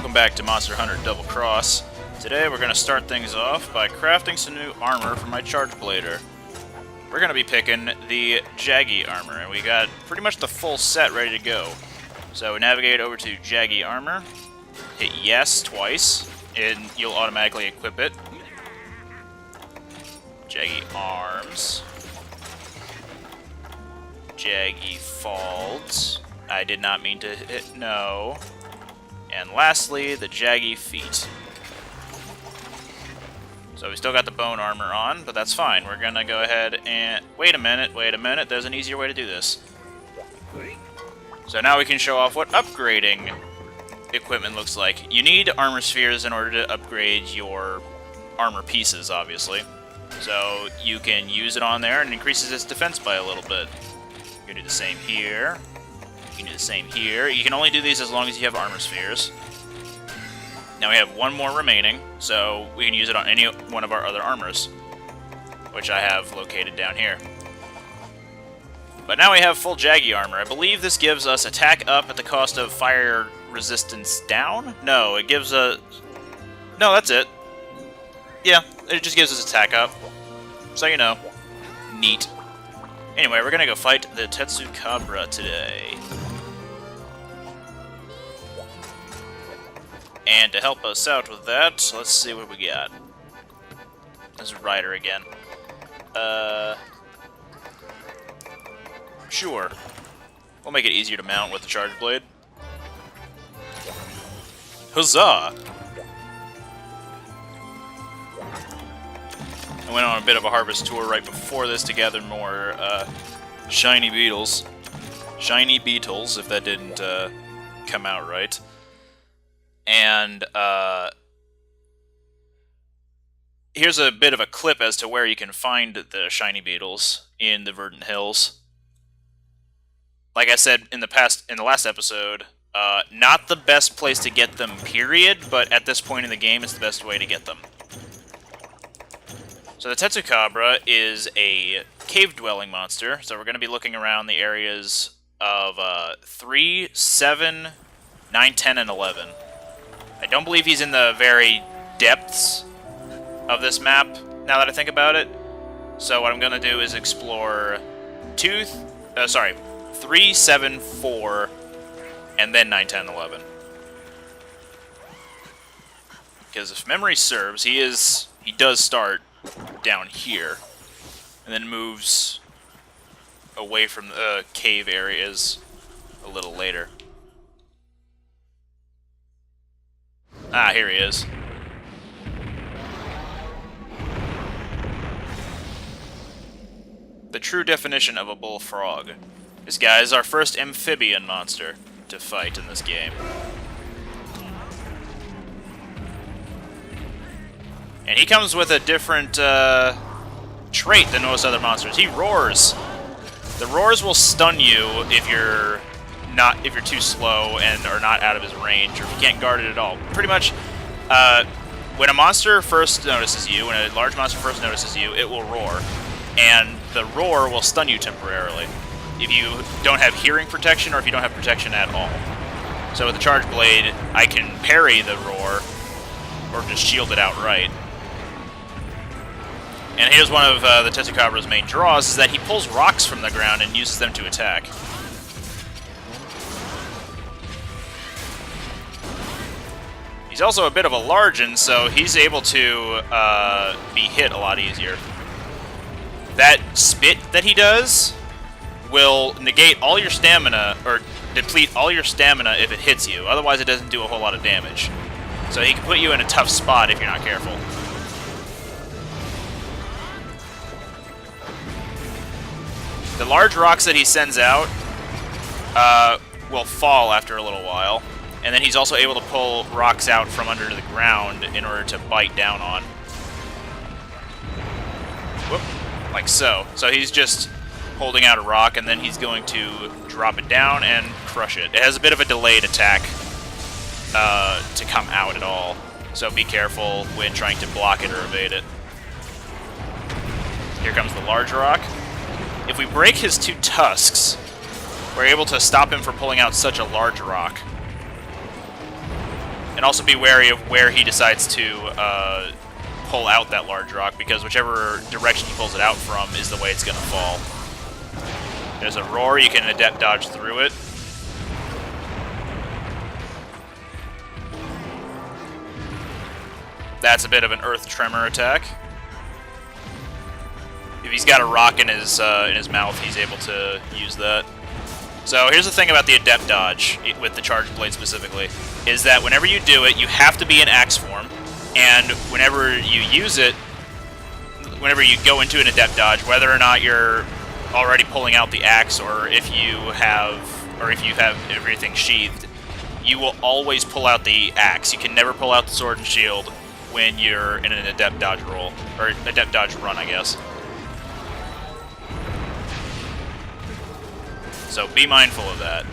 Welcome back to Monster Hunter Double Cross. Today we're going to start things off by crafting some new armor for my Charge Blader. We're going to be picking the Jaggy armor, and we got pretty much the full set ready to go. So navigate over to Jaggy armor, hit yes twice, and you'll automatically equip it. Jaggy arms. Jaggy folds. I did not mean to hit no. And lastly, the Jaggy feet. So we still got the bone armor on, but that's fine. We're gonna go ahead and... Wait a minute, there's an easier way to do this. So now we can show off what upgrading equipment looks like. You need armor spheres in order to upgrade your armor pieces, obviously. So you can use it on there and it increases its defense by a little bit. You can do the same here. You can do the same here. You can only do these as long as you have armor spheres. Now we have one more remaining, so we can use it on any one of our other armors, which I have located down here. But now we have full Jaggy armor. I believe this gives us attack up at the cost of fire resistance down? No, it gives a... No, that's it. Yeah, it just gives us attack up. So you know. Neat. Anyway, we're gonna go fight the Tetsucabra today. And to help us out with that, let's see what we got. There's a rider again. Sure. We'll make it easier to mount with the Charge Blade. Huzzah! I went on a bit of a harvest tour right before this to gather more shiny beetles. Shiny beetles, if that didn't come out right. And here's a bit of a clip as to where you can find the shiny beetles in the Verdant Hills. Like I said in the last episode, not the best place to get them, period, but at this point in the game, it's the best way to get them. So the Tetsucabra is a cave-dwelling monster, so we're going to be looking around the areas of 3, 7, 9, 10, and 11. I don't believe he's in the very depths of this map, now that I think about it. So what I'm going to do is explore 3, 7, 4, and then 9, 10, 11. Because if memory serves, he does start down here, and then moves away from the cave areas a little later. Ah, here he is. The true definition of a bullfrog. This guy is our first amphibian monster to fight in this game. And he comes with a different trait than most other monsters. He roars. The roars will stun you if you're too slow and are not out of his range, or if you can't guard it at all. Pretty much, when a monster first notices you, when a large monster first notices you, it will roar. And the roar will stun you temporarily if you don't have hearing protection or if you don't have protection at all. So with the Charge Blade, I can parry the roar, or just shield it outright. And here's one of the Tetsucabra's main draws, is that he pulls rocks from the ground and uses them to attack. He's also a bit of a largeon, so he's able to be hit a lot easier. That spit that he does will negate all your stamina, or deplete all your stamina if it hits you. Otherwise, it doesn't do a whole lot of damage. So he can put you in a tough spot if you're not careful. The large rocks that he sends out will fall after a little while. And then he's also able to pull rocks out from under the ground in order to bite down on. Whoop. Like so. So he's just holding out a rock, and then he's going to drop it down and crush it. It has a bit of a delayed attack to come out at all. So be careful when trying to block it or evade it. Here comes the large rock. If we break his two tusks, we're able to stop him from pulling out such a large rock. And And also be wary of where he decides to pull out that large rock, because whichever direction he pulls it out from is the way it's going to fall. There's a roar, you can adept dodge through it. That's a bit of an earth tremor attack. If he's got a rock in his mouth, he's able to use that. So here's the thing about the adept dodge, with the Charge Blade specifically, is that whenever you do it, you have to be in axe form, and whenever you use it, whenever you go into an adept dodge, whether or not you're already pulling out the axe, or if you have everything sheathed, you will always pull out the axe. You can never pull out the sword and shield when you're in an adept dodge roll, or adept dodge run, I guess. So be mindful of that.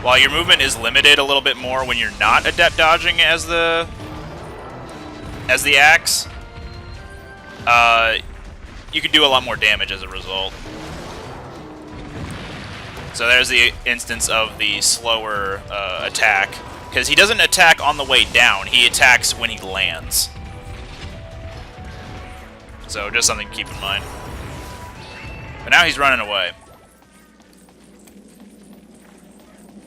While your movement is limited a little bit more when you're not adept dodging as the axe, you can do a lot more damage as a result. So there's the instance of the slower attack, because he doesn't attack on the way down, he attacks when he lands. So just something to keep in mind. But now he's running away.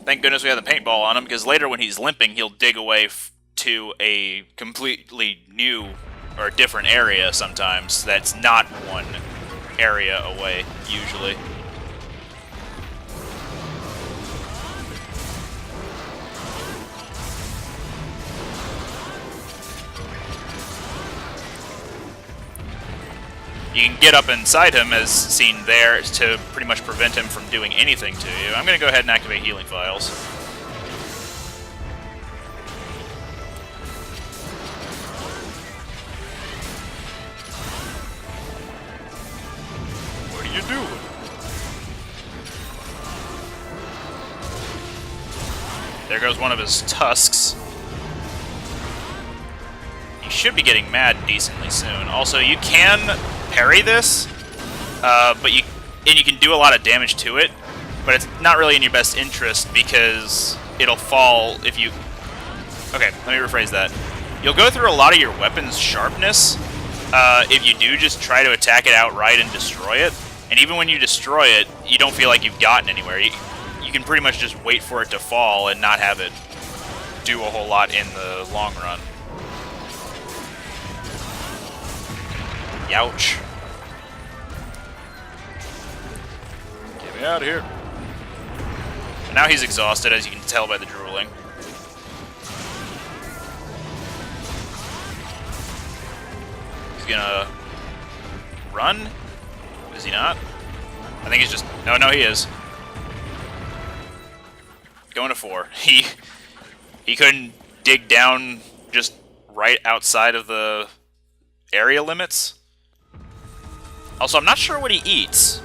Thank goodness we have the paintball on him, because later when he's limping, he'll dig away to a completely new or different area sometimes that's not one area away, usually. You can get up inside him, as seen there, to pretty much prevent him from doing anything to you. I'm going to go ahead and activate healing files. What are you doing? There goes one of his tusks. He should be getting mad decently soon. Also, you can parry this, but you can do a lot of damage to it, but it's not really in your best interest because it'll fall if you... Okay, let me rephrase that. You'll go through a lot of your weapon's sharpness if you do just try to attack it outright and destroy it, and even when you destroy it, you don't feel like you've gotten anywhere. You can pretty much just wait for it to fall and not have it do a whole lot in the long run. Youch. Get me out of here. And now he's exhausted, as you can tell by the drooling. He's gonna run? Is he not? I think he's just... No, he is. Going to 4. He couldn't dig down just right outside of the area limits. Also, I'm not sure what he eats.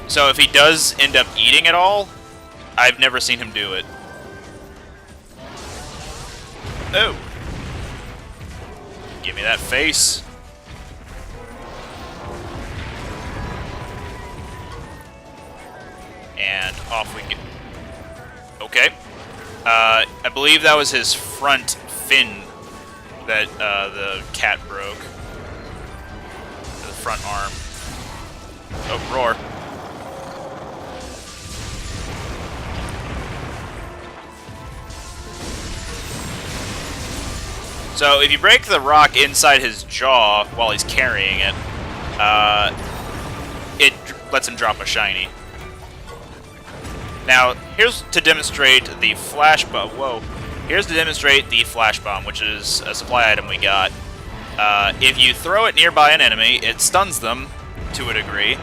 So if he does end up eating at all, I've never seen him do it. Oh. Give me that face. And off we go. Okay. I believe that was his front fin that the cat broke. The front arm. Oh, roar. So if you break the rock inside his jaw while he's carrying it, it lets him drop a shiny. Now, here's to demonstrate the flash bomb. Whoa. Here's to demonstrate the flash bomb, which is a supply item we got. If you throw it nearby an enemy, it stuns them to a degree,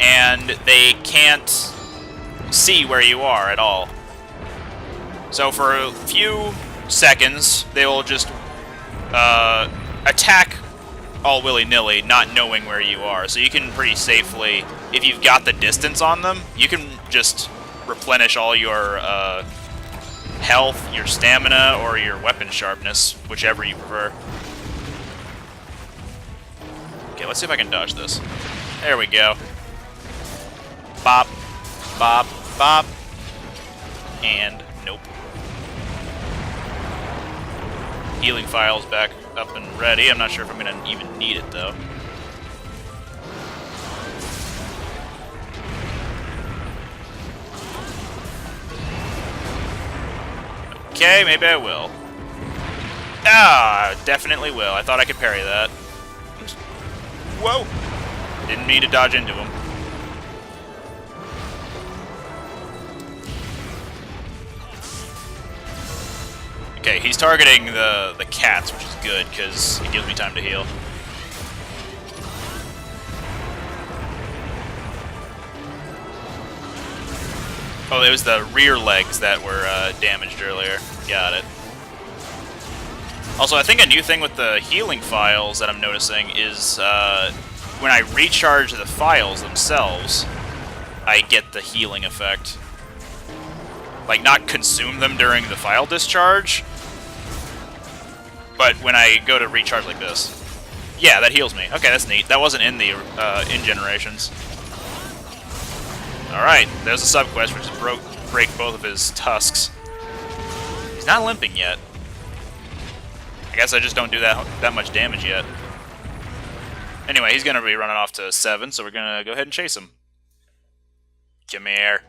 and they can't see where you are at all. So for a few seconds, they will just attack all willy-nilly, not knowing where you are. So you can pretty safely, if you've got the distance on them, you can just replenish all your health, your stamina, or your weapon sharpness, whichever you prefer. Okay, let's see if I can dodge this. There we go. Bop, bop, bop. And nope. Healing file's back up and ready. I'm not sure if I'm going to even need it, though. Okay, maybe I will. Ah, definitely will. I thought I could parry that. Whoa! Didn't mean to dodge into him. Okay, he's targeting the cats, which is good, because it gives me time to heal. Oh, it was the rear legs that were damaged earlier. Got it. Also, I think a new thing with the healing files that I'm noticing is when I recharge the files themselves, I get the healing effect. Like, not consume them during the file discharge, but when I go to recharge like this. Yeah, that heals me. Okay, that's neat. That wasn't in the in-generations. Alright, there's a sub-quest which is break both of his tusks. He's not limping yet. I guess I just don't do that much damage yet. Anyway, he's gonna be running off to 7, so we're gonna go ahead and chase him. Come here.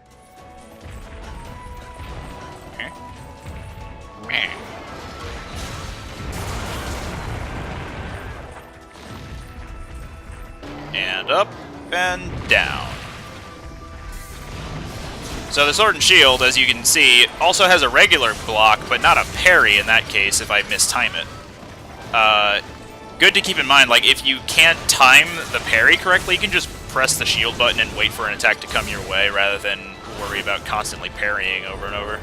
And up and down. So the Sword and Shield, as you can see, also has a regular block, but not a parry in that case if I mistime it. Good to keep in mind, like, if you can't time the parry correctly, you can just press the shield button and wait for an attack to come your way, rather than worry about constantly parrying over and over.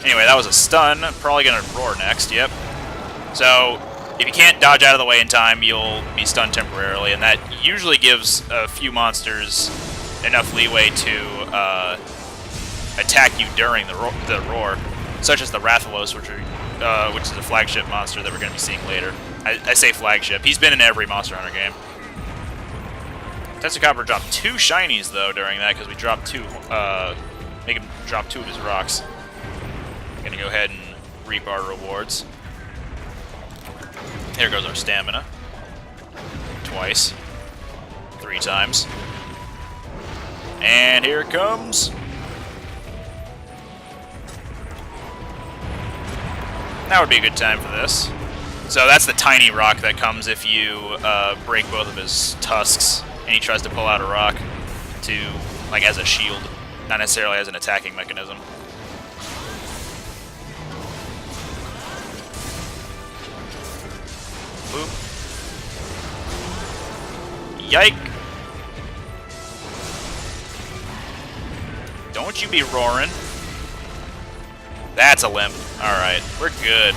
Anyway, that was a stun. I'm probably gonna roar next, yep. So, if you can't dodge out of the way in time, you'll be stunned temporarily, and that usually gives a few monsters enough leeway to attack you during the roar, such as the Rathalos, which is a flagship monster that we're going to be seeing later. I say flagship. He's been in every Monster Hunter game. Tetsucabra dropped 2 shinies, though, during that, because we dropped 2, make him drop 2 of his rocks. Gonna go ahead and reap our rewards. Here goes our stamina. Twice. 3 times. And here it comes. That would be a good time for this. So that's the tiny rock that comes if you break both of his tusks, and he tries to pull out a rock to, like, as a shield, not necessarily as an attacking mechanism. Boop. Yike! Don't you be roaring. That's a limp. Alright, we're good.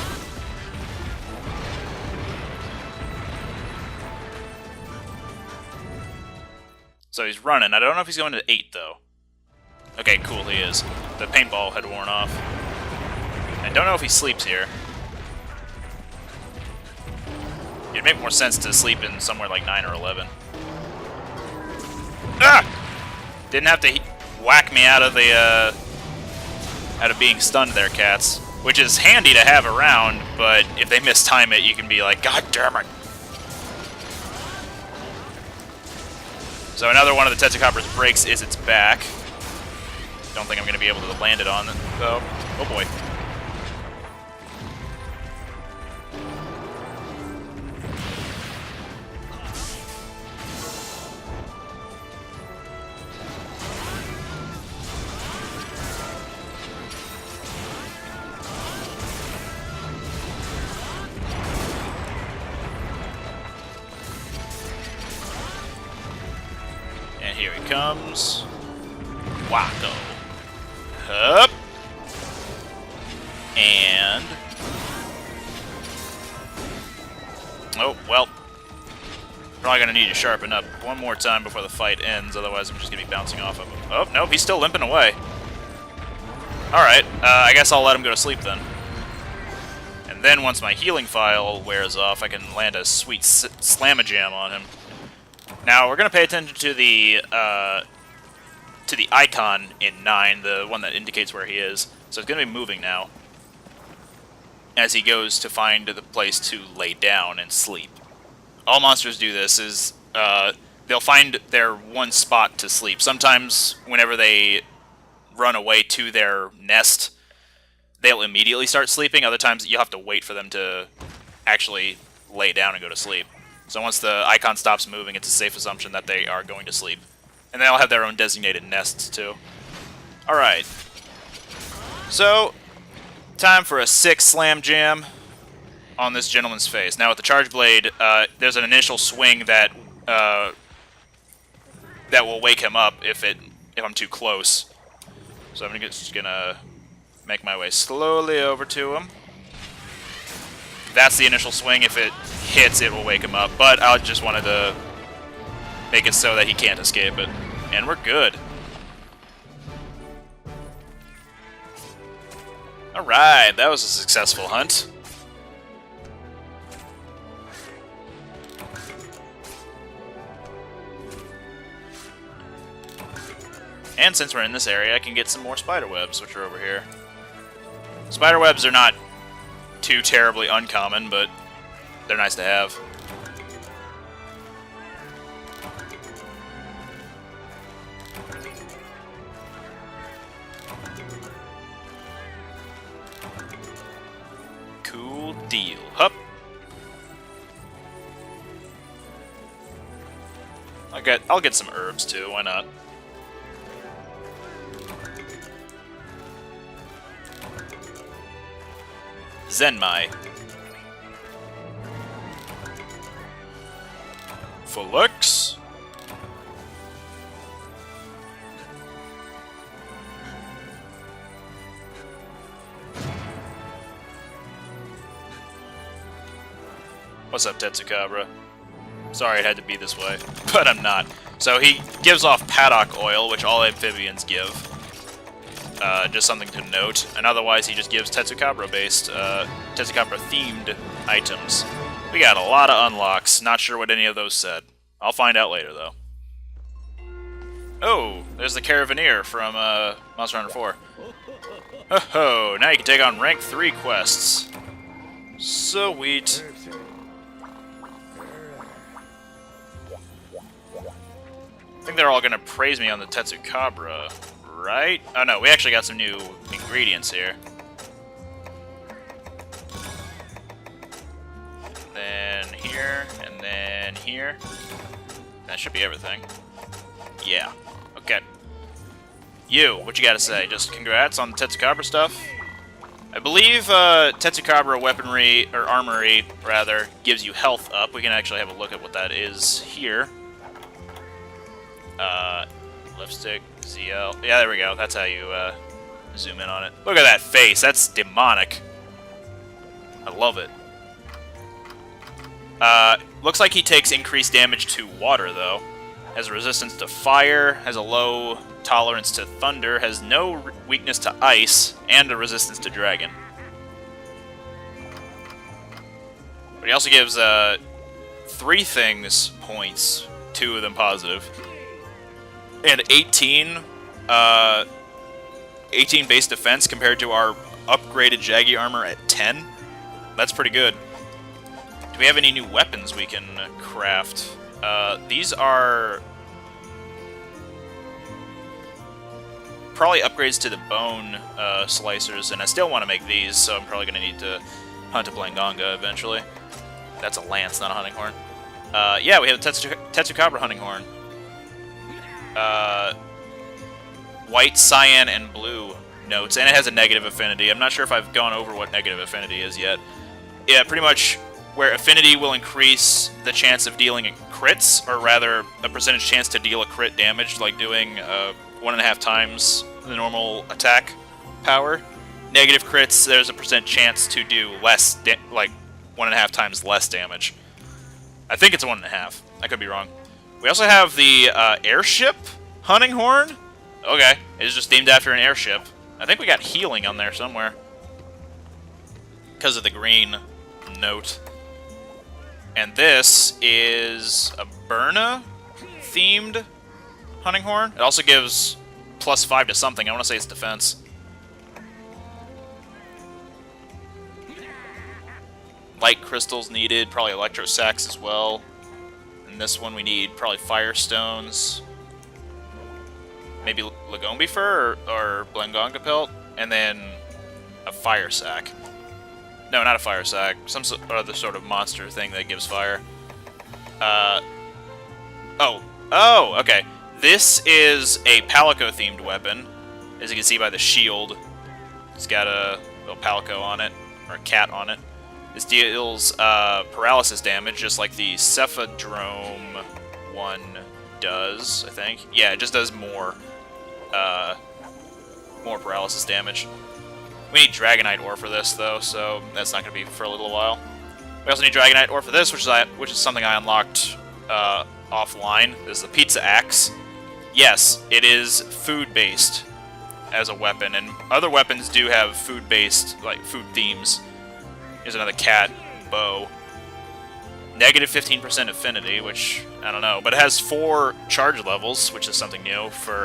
So he's running. I don't know if he's going to 8, though. Okay, cool, he is. The paintball had worn off. I don't know if he sleeps here. It'd make more sense to sleep in somewhere like 9 or 11. Ah! Didn't have to whack me out of the, out of being stunned there, cats. Which is handy to have around, but if they mistime it, you can be like, God damn it! So another one of the Tetsucabra's breaks is its back. Don't think I'm going to be able to land it on, though. Oh boy. Here he comes. Wacko. Up. And... oh, well. Probably gonna need to sharpen up one more time before the fight ends, otherwise I'm just gonna be bouncing off of him. Oh, nope, he's still limping away. Alright, I guess I'll let him go to sleep then. And then once my healing file wears off, I can land a sweet slam-a-jam on him. Now, we're going to pay attention to the to the icon in 9, the one that indicates where he is. So it's going to be moving now as he goes to find the place to lay down and sleep. All monsters do this, is they'll find their one spot to sleep. Sometimes whenever they run away to their nest, they'll immediately start sleeping. Other times you'll have to wait for them to actually lay down and go to sleep. So once the icon stops moving, it's a safe assumption that they are going to sleep. And they all have their own designated nests, too. Alright. So, time for a 6 slam jam on this gentleman's face. Now with the Charge Blade, there's an initial swing that that will wake him up if I'm too close. So I'm just gonna make my way slowly over to him. That's the initial swing. If it hits, it will wake him up. But I just wanted to make it so that he can't escape it. And we're good. Alright, that was a successful hunt. And since we're in this area, I can get some more spiderwebs, which are over here. Spiderwebs are not too terribly uncommon, but they're nice to have. Cool deal. Hup. I'll get some herbs too, why not? Zenmai. Felix. What's up, Tetsucabra? Sorry it had to be this way, but I'm not. So he gives off paddock oil, which all amphibians give. Just something to note. And otherwise, he just gives Tetsucabra-based, Tetsucabra-themed items. We got a lot of unlocks. Not sure what any of those said. I'll find out later, though. Oh, there's the Caravaneer from Monster Hunter 4. Ho-ho, now you can take on rank 3 quests. Sweet. I think they're all gonna praise me on the Tetsucabra, right? Oh no, we actually got some new ingredients here. Then here, and then here. That should be everything. Yeah. Okay. You, what you gotta say? Just congrats on the Tetsucabra stuff. I believe Tetsucabra weaponry, or armory, rather, gives you health up. We can actually have a look at what that is here. Lipstick, ZL. Yeah, there we go. That's how you zoom in on it. Look at that face. That's demonic. I love it. Looks like he takes increased damage to water, though. Has a resistance to fire, has a low tolerance to thunder, has no weakness to ice, and a resistance to dragon. But he also gives 3 things points, 2 of them positive. And 18 base defense compared to our upgraded Jaggy armor at 10. That's pretty good. Do we have any new weapons we can craft? These are probably upgrades to the bone slicers, and I still want to make these, so I'm probably going to need to hunt a Blanganga eventually. That's a lance, not a hunting horn. Yeah, we have a Tetsucabra hunting horn. White, cyan, and blue notes, and it has a negative affinity. I'm not sure if I've gone over what negative affinity is yet. Yeah, pretty much where affinity will increase the chance of dealing crits, or rather, a percentage chance to deal a crit damage, like doing 1.5 times the normal attack power. Negative crits, there's a percent chance to do less, like 1.5 times less damage. I think it's 1.5. I could be wrong. We also have the airship hunting horn. Okay, it's just themed after an airship. I think we got healing on there somewhere because of the green note. And this is a Burna themed hunting horn. It also gives +5 to something. I want to say it's defense. Light crystals needed, probably electro sacks as well. And this one we need probably firestones. Maybe Lagombi fur or Blangonga pelt, and then a fire sack. No, not a fire sack. Some other sort of monster thing that gives fire. Oh, okay. This is a Palico-themed weapon, as you can see by the shield. It's got a little Palico on it, or a cat on it. This deals paralysis damage, just like the Cephadrome one does, I think. Yeah, it just does more paralysis damage. We need Dragonite ore for this, though, so that's not going to be for a little while. We also need Dragonite ore for this, which is something I unlocked offline. This is the Pizza Axe. Yes, it is food-based as a weapon, and other weapons do have food-based, like, food themes. Here's another cat bow. Negative 15% affinity, which, I don't know, but it has 4 charge levels, which is something new for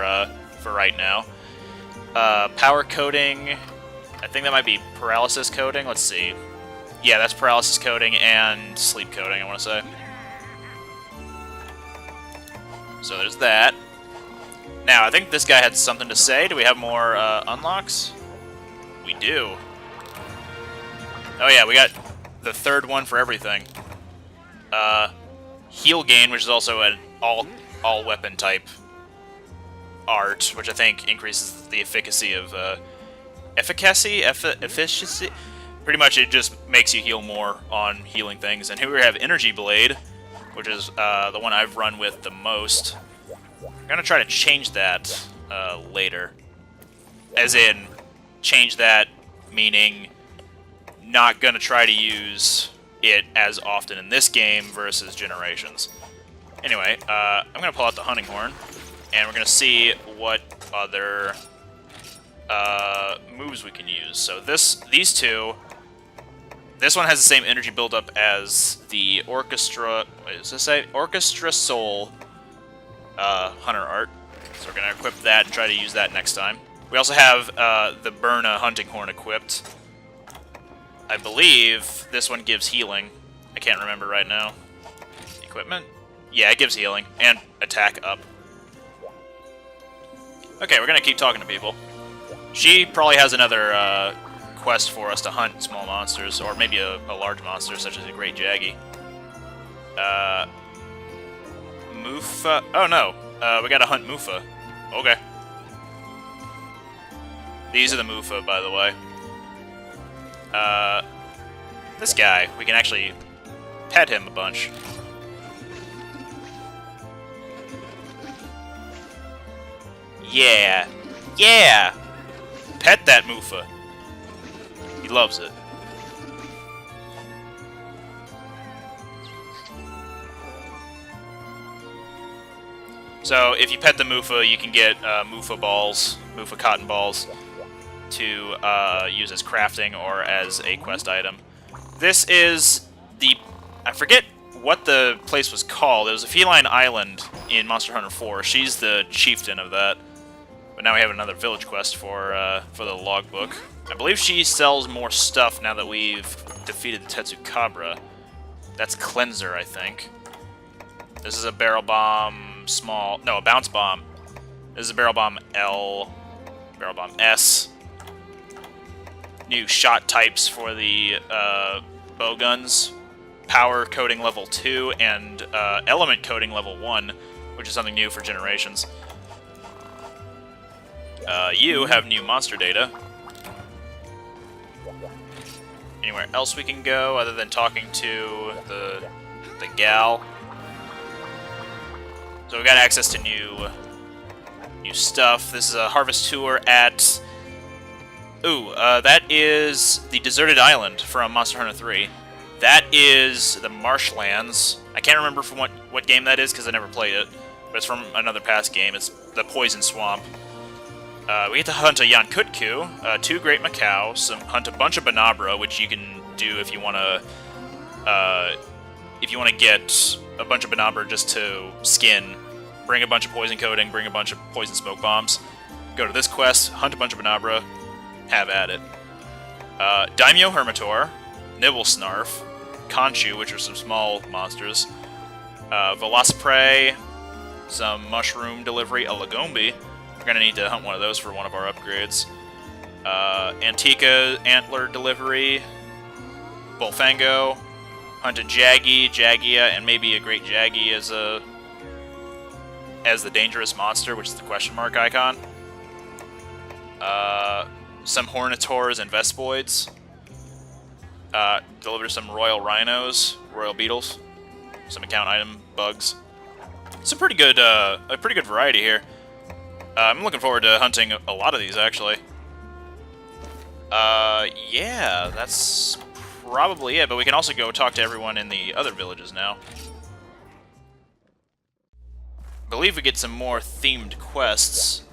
right now. Power coating, I think that might be paralysis coating, let's see. Yeah, that's paralysis coating and sleep coating, I want to say. So there's that. Now, I think this guy had something to say. Do we have more unlocks? We do. Oh yeah, we got the 3rd one for everything. Heal gain, which is also an all weapon type art, which I think increases the efficacy of efficiency. Pretty much, it just makes you heal more on healing things. And here we have Energy Blade, which is the one I've run with the most. I'm gonna try to change that later. As in, change that meaning not gonna try to use it as often in this game versus Generations. Anyway, I'm gonna pull out the hunting horn, and we're gonna see what other moves we can use. So these two. This one has the same energy buildup as the Orchestra. What does this say? Orchestra Soul Hunter art. So we're gonna equip that and try to use that next time. We also have the Burna hunting horn equipped. I believe this one gives healing. I can't remember right now. Equipment? Yeah, it gives healing and attack up. Okay, we're gonna keep talking to people. She probably has another quest for us to hunt small monsters, or maybe a large monster such as a Great Jaggy. Mufa? Oh no, we gotta hunt Mufa. Okay. These are the Mufa, by the way. This guy, we can actually pet him a bunch. Yeah! Yeah! Pet that Mufa. He loves it. So, if you pet the Mufa, you can get Mufa balls, Mufa cotton balls, to use as crafting or as a quest item. This is the... I forget what the place was called. It was a feline island in Monster Hunter 4. She's the chieftain of that. But now we have another village quest for the logbook. I believe she sells more stuff now that we've defeated the Tetsucabra. That's Cleanser, I think. This is a Barrel Bomb small... No, a Bounce Bomb. This is a Barrel Bomb L. Barrel Bomb S. New shot types for the bow guns. Power coating level 2 and element coating level 1, which is something new for Generations. You have new monster data. Anywhere else we can go other than talking to the gal? So we got access to new stuff. This is a harvest tour at... Ooh, that is the Deserted Island from Monster Hunter 3. That is the Marshlands. I can't remember from what game that is because I never played it. But it's from another past game. It's the Poison Swamp. We get to hunt a Yankutku, 2 Great Macau, hunt a bunch of Banabra, which you can do if you want to get a bunch of Banabra just to skin. Bring a bunch of poison coating, bring a bunch of poison smoke bombs. go to this quest, hunt a bunch of Banabra, have at it. Daimyo Hermitor, Nibblesnarf, Conchu, which are some small monsters, Velociprey, some Mushroom Delivery, a Lagombi. We're going to need to hunt one of those for one of our upgrades. Antica Antler Delivery, Bullfango, hunt a Jaggy, Jagia, and maybe a Great Jaggy as the dangerous monster, which is the question mark icon. Some Hornitors and Vespoids. Deliver some Royal Rhinos, Royal Beetles, some account item bugs. It's a pretty good variety here. I'm looking forward to hunting a lot of these, actually. Yeah, that's probably it, but we can also go talk to everyone in the other villages now. I believe we get some more themed quests.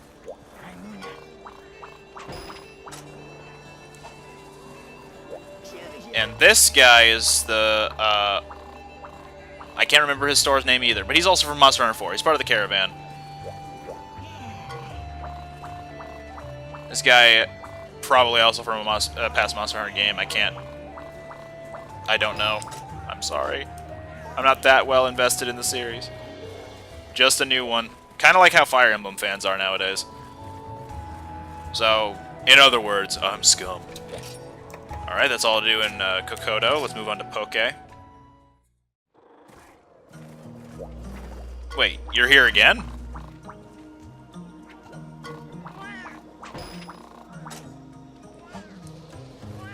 And this guy is the, I can't remember his store's name either, but he's also from Monster Hunter 4. He's part of the caravan. This guy, probably also from a past Monster Hunter game. I don't know. I'm sorry. I'm not that well invested in the series. Just a new one. Kind of like how Fire Emblem fans are nowadays. So, in other words, I'm scum. Alright, that's all to do in Kokoto. Let's move on to Poke. Wait, you're here again?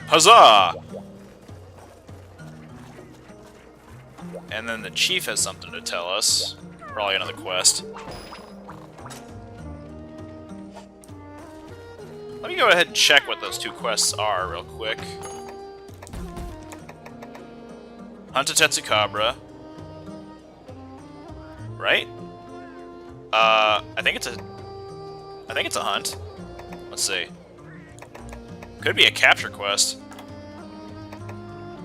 Huzzah! And then the chief has something to tell us. Probably another quest. Let me go ahead and check what those two quests are real quick. Hunt a Tetsucabra. Right? I think it's a hunt. Let's see. Could be a capture quest.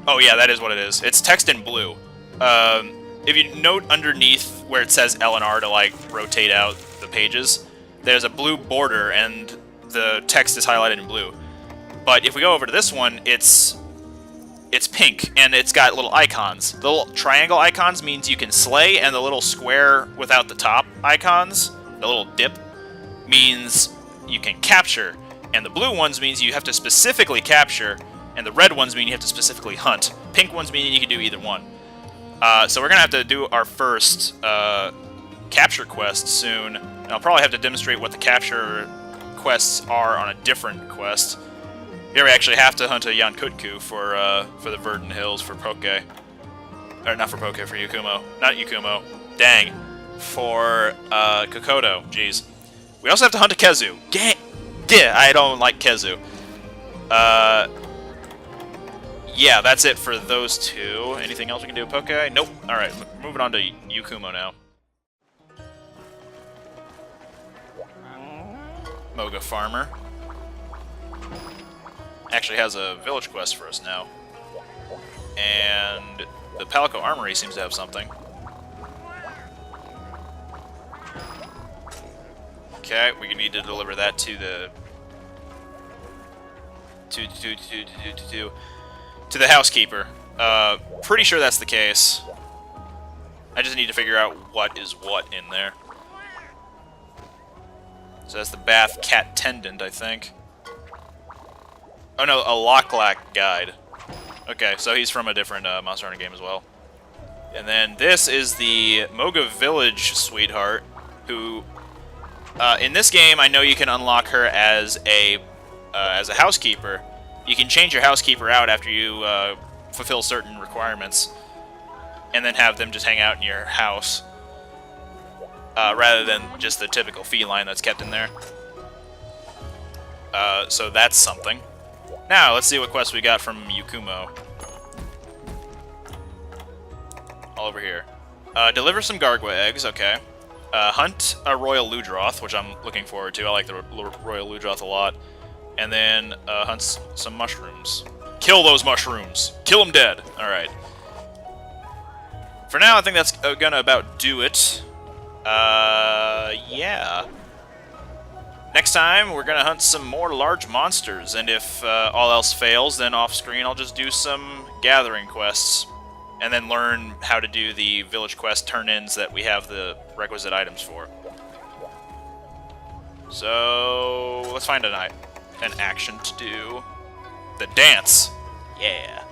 Oh yeah, that is what it is. It's text in blue. If you note underneath where it says L and R to like rotate out the pages, there's a blue border and the text is highlighted in blue. But if we go over to this one, it's pink and it's got little icons. The little triangle icons means you can slay, and the little square without the top icons, the little dip, means you can capture. And the blue ones means you have to specifically capture, and the red ones mean you have to specifically hunt. Pink ones mean you can do either one. So we're going to have to do our first capture quest soon. And I'll probably have to demonstrate what the capture quests are on a different quest. Here we actually have to hunt a Yankutku for the Verdant Hills for Poke. Or not for Poke, for Yukumo. Not Yukumo. Dang. For Kokoto. Jeez. We also have to hunt a Kezu. Yeah, I don't like Kezu. Yeah, that's it for those two. Anything else we can do with Poke? Nope. Alright, moving on to Yukumo now. Moga Farmer. Actually has a village quest for us now. And the Palico Armory seems to have something. Okay, we need to deliver that to the to the housekeeper. Pretty sure that's the case. I just need to figure out what is what in there. So that's the Bath Cat Tendant, I think. Oh no, a Locklack Guide. Okay, so he's from a different Monster Hunter game as well. And then this is the Moga Village Sweetheart, who, in this game, I know you can unlock her as a housekeeper. You can change your housekeeper out after you fulfill certain requirements, and then have them just hang out in your house, rather than just the typical feline that's kept in there. So that's something. Now, let's see what quest we got from Yukumo. All over here. Deliver some Gargwa eggs, okay. Hunt a Royal Ludroth, which I'm looking forward to. I like the Royal Ludroth a lot. And then hunt some mushrooms. Kill those mushrooms! Kill them dead! Alright. For now, I think that's gonna about do it. Yeah. Next time, we're gonna hunt some more large monsters, and if all else fails, then off-screen I'll just do some gathering quests, and then learn how to do the village quest turn-ins that we have the requisite items for. So, let's find an action to do. The dance! Yeah.